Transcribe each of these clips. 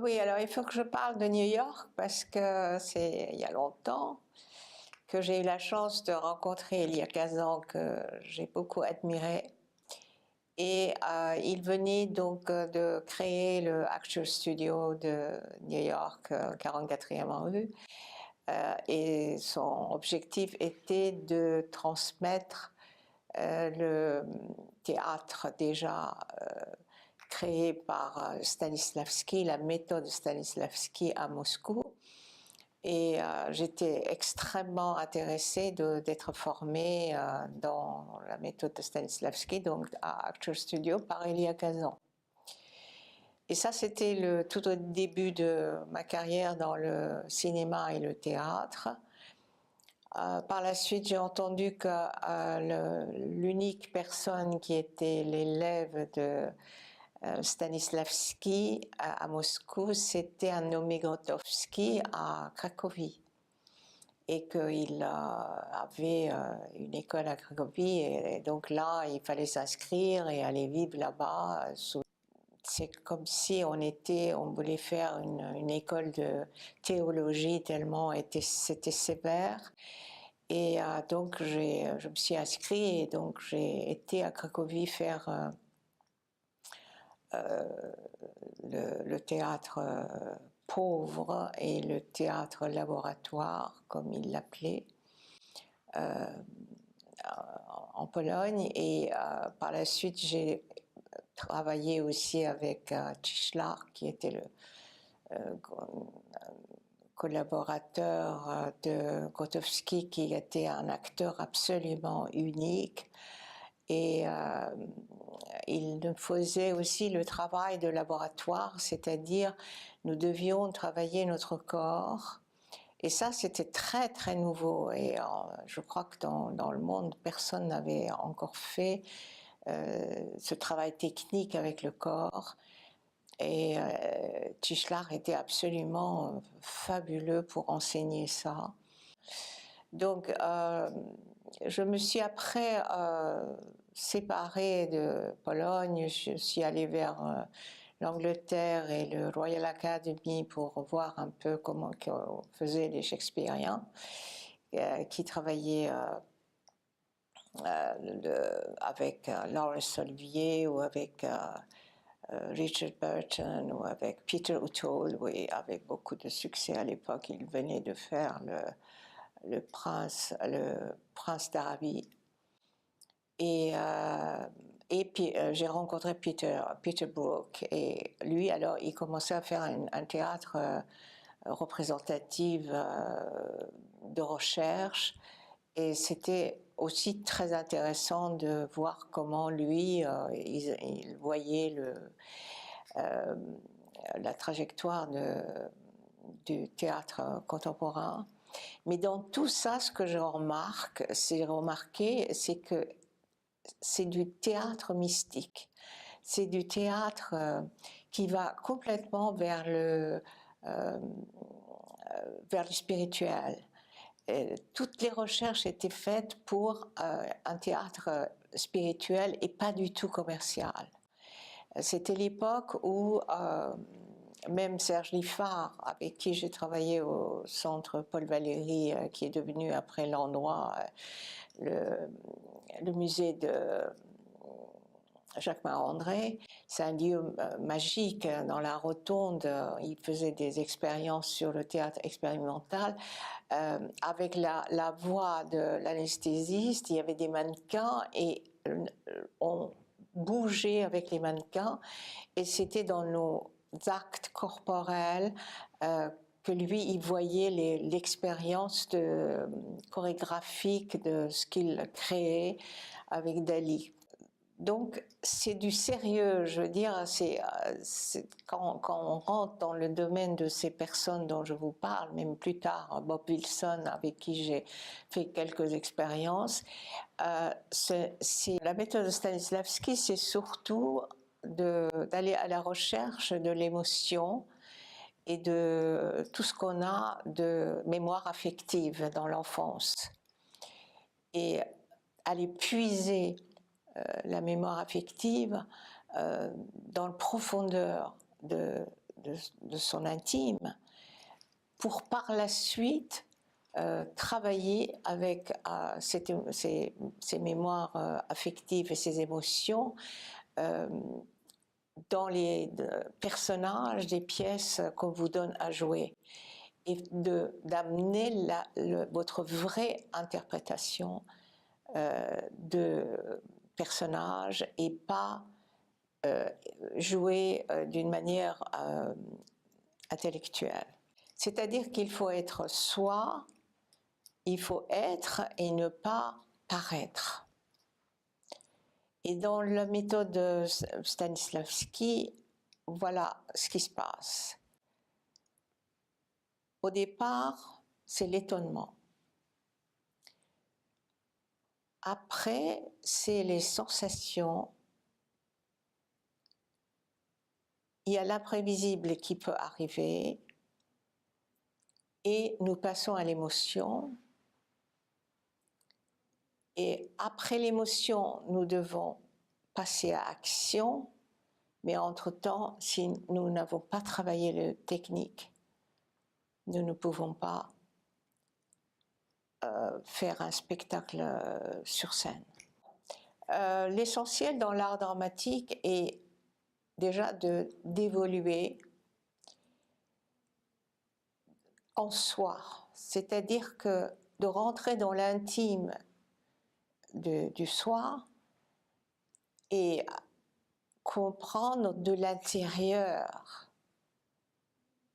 Oui, alors il faut que je parle de New York parce que c'est il y a longtemps que j'ai eu la chance de rencontrer il y a 15 ans que j'ai beaucoup admiré. Et il venait donc de créer le Actual Studio de New York, 44e rue. Et son objectif était de transmettre le théâtre déjà créé par Stanislavski, la méthode Stanislavski à Moscou. Et j'étais extrêmement intéressée d'être formée dans la méthode de Stanislavski, donc à Actors Studio, par il y a 15 ans. Et ça, c'était tout au début de ma carrière dans le cinéma et le théâtre. Par la suite, j'ai entendu que l'unique personne qui était l'élève de Stanislavski à Moscou, c'était un nommé Grotowski à Cracovie. Et qu'il avait une école à Cracovie, et donc là, il fallait s'inscrire et aller vivre là-bas. C'est comme si on voulait faire une école de théologie tellement c'était sévère. Et donc je me suis inscrite et donc j'ai été à Cracovie faire le théâtre pauvre et le théâtre laboratoire, comme il l'appelait, en Pologne. Et par la suite, j'ai travaillé aussi avec Cieślar, qui était le collaborateur de Grotowski, qui était un acteur absolument unique. Et il nous faisait aussi le travail de laboratoire, c'est-à-dire nous devions travailler notre corps. Et ça, c'était très très nouveau. Et je crois que dans le monde, personne n'avait encore fait ce travail technique avec le corps. Et Cieślar était absolument fabuleux pour enseigner ça. Donc, je me suis après séparée de Pologne. Je suis allée vers l'Angleterre et le Royal Academy pour voir un peu comment faisaient les Shakespeariens qui travaillaient avec Laurence Olivier ou avec Richard Burton ou avec Peter O'Toole, oui, avec beaucoup de succès à l'époque. Il venait de faire le prince d'Arabie. Et puis j'ai rencontré Peter Brook, et lui, alors, il commençait à faire un théâtre représentatif de recherche, et c'était aussi très intéressant de voir comment lui, il voyait la trajectoire du théâtre contemporain. Mais dans tout ça, ce que j'ai remarqué, c'est que c'est du théâtre mystique. C'est du théâtre qui va complètement vers le spirituel. Et toutes les recherches étaient faites pour un théâtre spirituel et pas du tout commercial. C'était l'époque où même Serge Liffard, avec qui j'ai travaillé au centre Paul Valéry, qui est devenu après l'endroit, le musée de Jacques Marandré, c'est un lieu magique. Dans la rotonde, il faisait des expériences sur le théâtre expérimental. Avec la voix de l'anesthésiste, il y avait des mannequins et on bougeait avec les mannequins, et c'était dans nos actes corporels que lui, il voyait l'expérience chorégraphique de ce qu'il créait avec Dali. Donc c'est du sérieux, je veux dire, quand on rentre dans le domaine de ces personnes dont je vous parle, même plus tard, Bob Wilson, avec qui j'ai fait quelques expériences, la méthode de Stanislavski, c'est surtout d'aller à la recherche de l'émotion et de tout ce qu'on a de mémoire affective dans l'enfance, et aller puiser la mémoire affective dans la profondeur de de son intime, pour par la suite travailler avec ces mémoires affectives et ces émotions dans les personnages des pièces qu'on vous donne à jouer, et d'amener votre vraie interprétation de personnages, et pas jouer d'une manière intellectuelle. C'est-à-dire qu'il faut être soi, il faut être et ne pas paraître. Et dans la méthode de Stanislavski, voilà ce qui se passe. Au départ, c'est l'étonnement. Après, c'est les sensations. Il y a l'imprévisible qui peut arriver, et nous passons à l'émotion. Et après l'émotion, nous devons passer à l'action, mais entre-temps, si nous n'avons pas travaillé le technique, nous ne pouvons pas faire un spectacle sur scène. L'essentiel dans l'art dramatique est déjà d'évoluer en soi, c'est-à-dire que de rentrer dans l'intime du soi et comprendre de l'intérieur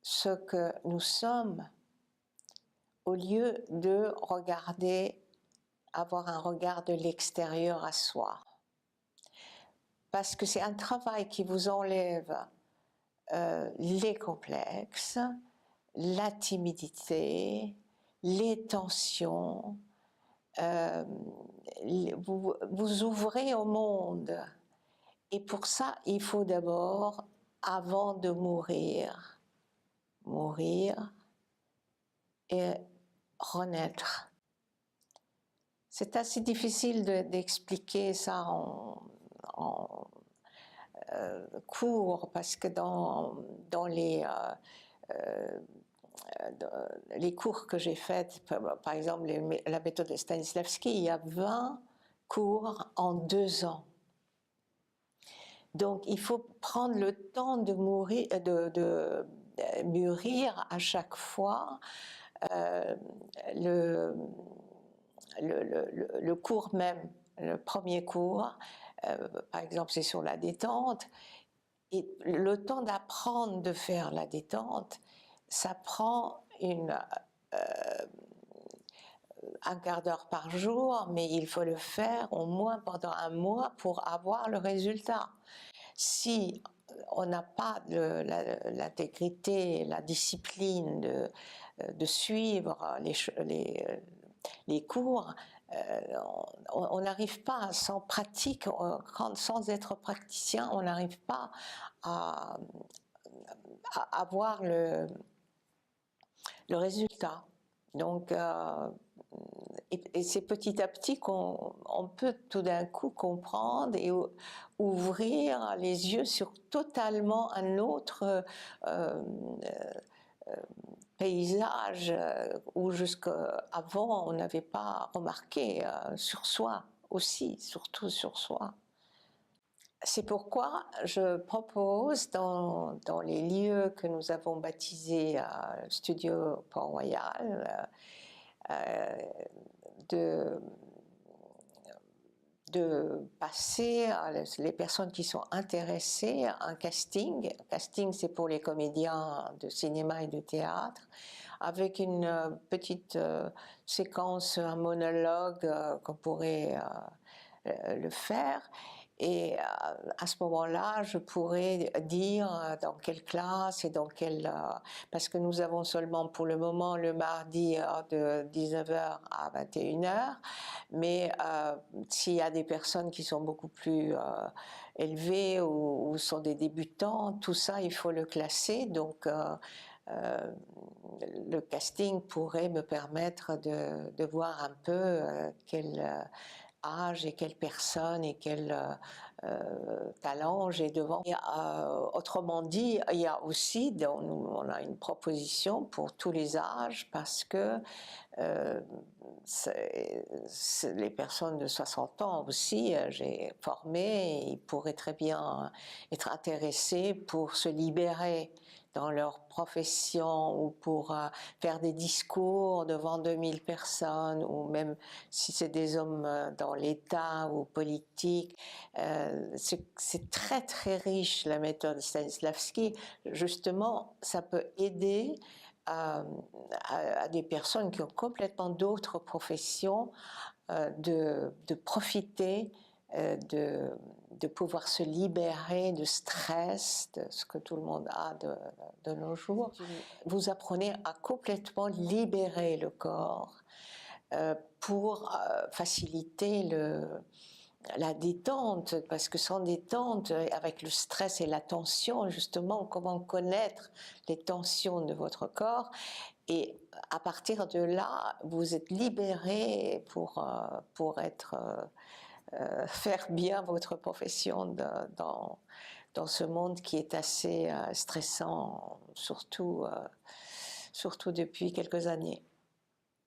ce que nous sommes, au lieu de regarder, avoir un regard de l'extérieur à soi. Parce que c'est un travail qui vous enlève les complexes, la timidité, les tensions, vous ouvrez au monde. Et pour ça, il faut d'abord, avant de mourir et renaître. C'est assez difficile d'expliquer ça en cours, parce que dans les cours que j'ai faits, par exemple la méthode de Stanislavski, il y a 20 cours en 2 ans. Donc il faut prendre le temps de mûrir à chaque fois le cours même, le premier cours, par exemple c'est sur la détente, et le temps d'apprendre de faire la détente, ça prend un quart d'heure par jour, mais il faut le faire au moins pendant 1 mois pour avoir le résultat. Si on n'a pas l'intégrité, la discipline de suivre les cours, on n'arrive pas, sans pratique, sans être praticien, on n'arrive pas à avoir le résultat. Donc, et c'est petit à petit qu'on peut tout d'un coup comprendre et ouvrir les yeux sur totalement un autre paysage où jusqu'avant on n'avait pas remarqué sur soi aussi, surtout sur soi. C'est pourquoi je propose dans les lieux que nous avons baptisés Studio Port-Royal de passer à les personnes qui sont intéressées à un casting. Casting, c'est pour les comédiens de cinéma et de théâtre, avec une petite séquence, un monologue qu'on pourrait le faire. Et à ce moment-là, je pourrais dire dans quelle classe et dans quelle... parce que nous avons seulement pour le moment le mardi de 19h à 21h, mais s'il y a des personnes qui sont beaucoup plus élevées ou sont des débutants, tout ça, il faut le classer. Donc, le casting pourrait me permettre de voir un peu quel âge et quelle personne et quelle talent j'ai devant. Et, autrement dit, il y a aussi, on a une proposition pour tous les âges parce que les personnes de 60 ans aussi, j'ai formé, ils pourraient très bien être intéressés pour se libérer dans leur profession ou pour faire des discours devant 2000 personnes, ou même si c'est des hommes dans l'État ou politique. C'est très très riche la méthode Stanislavski. Justement, ça peut aider à des personnes qui ont complètement d'autres professions de profiter de pouvoir se libérer de stress, de ce que tout le monde a de nos jours. Vous apprenez à complètement libérer le corps pour faciliter la détente, parce que sans détente, avec le stress et la tension, justement, comment connaître les tensions de votre corps, et à partir de là, vous êtes libéré pour faire bien votre profession dans ce monde qui est assez stressant, surtout depuis quelques années.